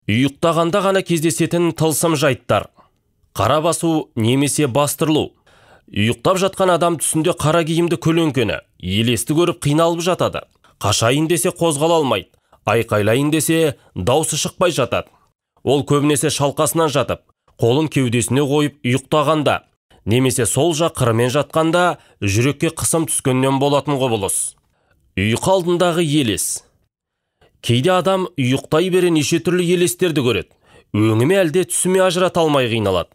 Ұйықтағанда ғана кездесетін тылсым жайттар. Қара басу немесе бастырылу. Ұйықтап жатқан адам түсінде қара киімді көлеңкені, елесті көріп қиналып жатады. Қашайын десе қозғала алмайды. Айқайлайын десе даусы шықпай жатады. Ол көбінесе шалқасынан жатып, қолын кеудесіне қойып ұйықтағанда, немесе сол жақ қырымен жатқанда жүрекке қысым түскеннен болатын құбылыс. Ұйқы алдындағы елес. Кейде адам ұйықтай бере неше түрлі елестерді көреді. Өңіме әлде түсіме ажырата алмай қиналады.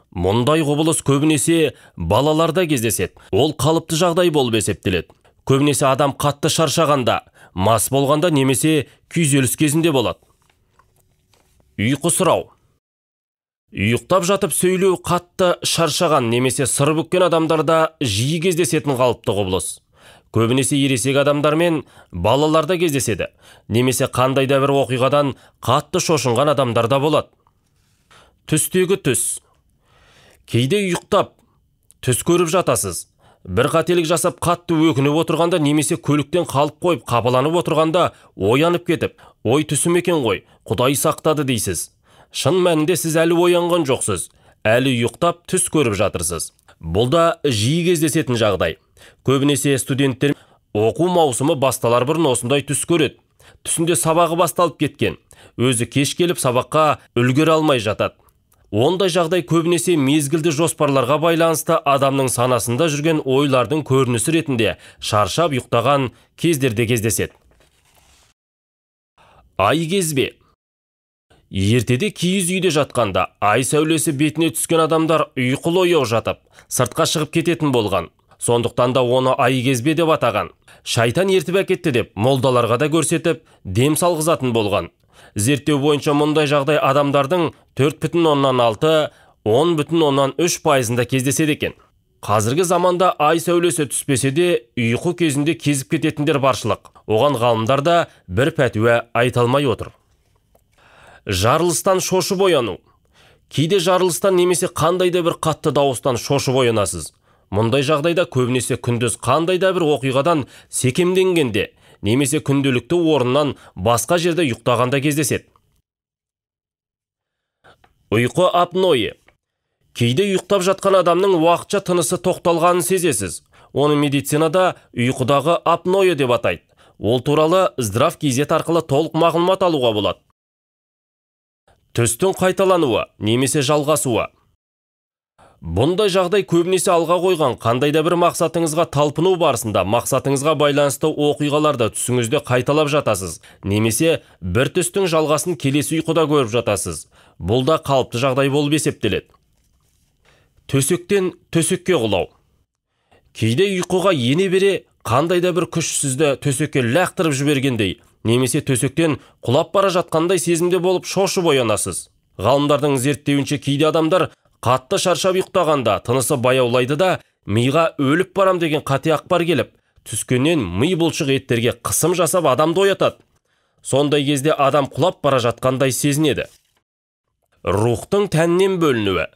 Мұндай құбылыс көбінесе балаларда кездеседі. Ол қалыпты жағдай болып есептеледі. Көбінесе адам қатты шаршағанда, мас болғанда немесе күйзеліс кезінде болады. Ұйқы сұрау. Ұйықтап жатып сөйлеу қатты шаршаған немесе сыр бүккен адамдарда жиі кездесетін қалыпты құбылыс. Көбінесе ересек адамдар мен балаларда кездеседі, немесе қандай да бір оқиғадан қатты шошынған адамдарда болады. Түстегі түс. Кейде ұйықтап, түс көріп жатасыз. Бір қателік жасап қатты өкініп отырғанда, немесе көліктен қалып қойып қапаланып отырғанда оянып кетіп, ой түсім екен ғой, Құдай сақтады дейсіз. Шын мәнінде сіз әлі оянған жоқсыз, әлі ұйықтап түс көріп жатырсыз. Бұл да жиі кездесетін жағдай. Көбінесе студенттер оқу маусымы басталар бұрын осындай түс көреді. Түсінде сабағы басталып кеткен, өзі кеш келіп сабаққа үлгере алмай жатады. Ондай жағдай көбінесе мезгілді жоспарларға байланысты адамның санасында жүрген ойлардың көрінісі ретінде шаршап ұйықтаған кездерде кездеседі. Ай кезбе. Ертеде киіз үйде жатқанда ай сәулесі бетіне түскен адамдар ұйқылы ояу жатып, сыртқа шығып кететін болған. Сондықтан да оны ай кезбе деп атаған. Шайтан ертіп әкетті деп молдаларға да көрсетіп, дем салғызатын болған. Зерттеу бойынша мұндай жағдай адамдардың 4,6-10,3%-ында кездеседі екен. Қазіргі заманда ай сәулесі түспесе де ұйқы кезінде кезіп кететіндер баршылық. Оған ғалымдар да бір пәтуа айта алмай отыр. Жарылыстан шошып ояну. Кейде жарылыстан немесе қандай да бір қатты дауыстан шошып оянасыз. Мұндай жағдайда көбінесе күндіз қандай да бір оқиғадан секемденгенде, немесе күнделікті орыннан басқа жерде ұйықтағанда кездеседі. Ұйқы апноэ. Кейде ұйықтап жатқан адамның уақытша тынысы тоқталғанын сезесіз. Оны медицинада ұйқыдағы апноэ деп атайды. Ол туралы Zdrav.kz арқылы толық мағлұмат алуға болады. Түстің қайталануы немесе жалғасуы. Бұндай жағдай көбінесе алға қойған қандай да бір мақсатыңызға талпыну барысында мақсатыңызға байланысты оқиғаларды түсіңізде қайталап жатасыз, немесе бір түстің жалғасын келесі ұйқыда көріп жатасыз. Бұл да қалыпты жағдай болып есептеледі. Төсектен төсекке құлау. Кейде ұйқыға ене бере қандай да бір күш сізді төсекке лақтырып жібергендей, немесе төсектен құлап бара жатқандай сезімде болып шошып оянасыз. Ғалымдардың зерттеуінше кейде адамдар қатты шаршап ұйықтағанда тынысы баяулайды да, миға өліп барам деген қате ақпар келіп, түскеннен ми бұлшық еттерге қысым жасап адамды оятады. Сондай кезде адам құлап бара жатқандай сезінеді. Рухтың тәннен бөлінуі.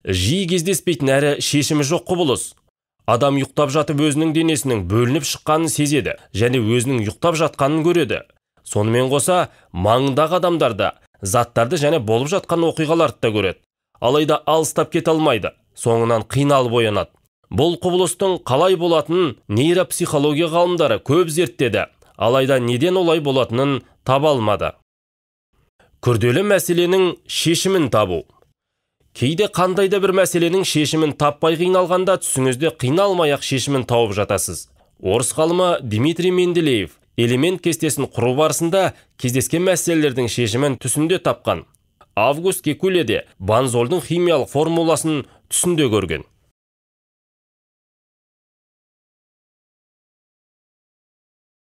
Жиі кездеспейтін әрі шешімі жоқ құбылыс. Адам ұйықтап жатып өзінің денесінің бөлініп шыққанын сезеді, және өзінің ұйықтап жатқанын көреді. Сонымен қоса, маңындағы адамдарда заттарды және болып жатқан оқиғаларды да көреді. Алайда алыстап кете алмайды, соңынан қиналып оянады. Бұл құбылыстың қалай болатынын нейропсихология ғалымдары көп зерттеді, алайда неден олай болатынын таба алмады. Күрделі мәселенің шешімін табу. Кейде қандай да бір мәселенің шешімін таппай қиналғанда түсіңізде қиналмай-ақ шешімін тауып жатасыз. Орыс ғалымы Дмитрий Менделеев элемент кестесін құру барысында кездескен мәселелердің шешімін түсінде тапқан. Август Кекуле де бензолдың химиялық формуласын түсінде көрген.